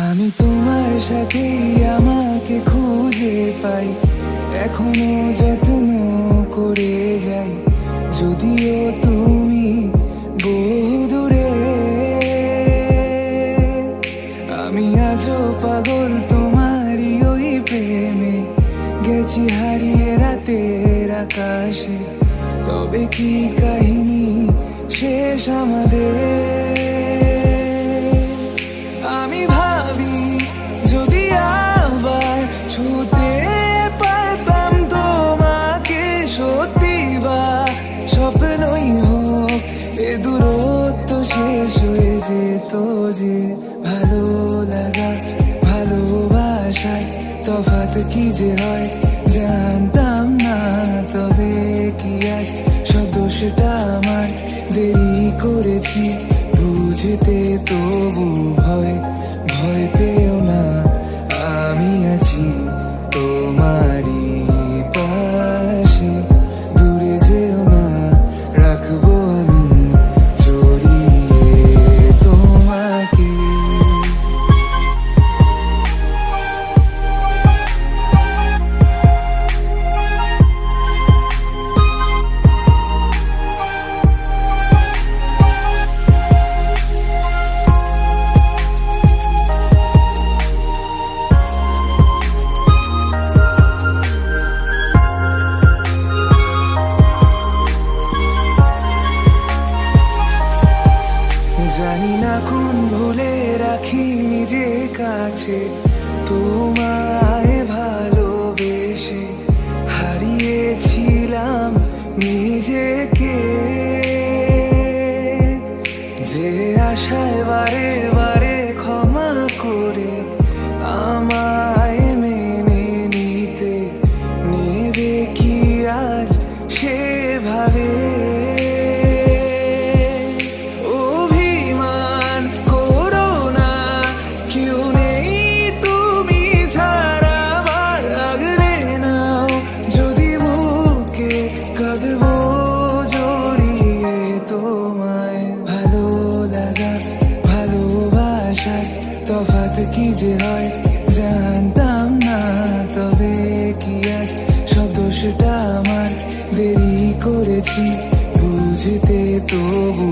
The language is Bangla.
আমি তোমার সাথেই আমাকে খুঁজে পাই, এখনো যত্ন করে যাই, যদিও তুমি বহু দূরে। আমি আজও পাগল তোমারই ওই প্রেমে, গেছি হারিয়ে রাতের আকাশে। তবে কি কাহিনী শেষ আমাদের? আমি ভাবি যদি আবার ছুঁতে পারতাম তোমাকে, সত্যি বা স্বপ্নই হোক এ দূরত্ব শেষ হয়ে যেত যে। ভালো লাগা ভালোবাসায় তফাৎ কি যে হয় জানতাম না। তবে কি আজ সব দোষটা আমার, দেরি করেছি বুঝতে, তবু ভয় ভয় পেও না, আমি আছি তোমারই পাশে। দূরে যেও না, রাখবো আমি জড়িয়ে তোমাকে। জানি না কোন ভুলে রাখি নিজে কাছে, তোমায় ভালোবেসে হারিয়েছিলাম নিজেকে। যে আশায় বারে বারে ক্ষমা করে আমায় মেনে নিতে, নেবে কি আজ সেভাবে? তফাৎ কি যে হয় জানতাম না। তবে কি আজ সব দোষটা আমার, দেরি করেছি বুঝতে, তবু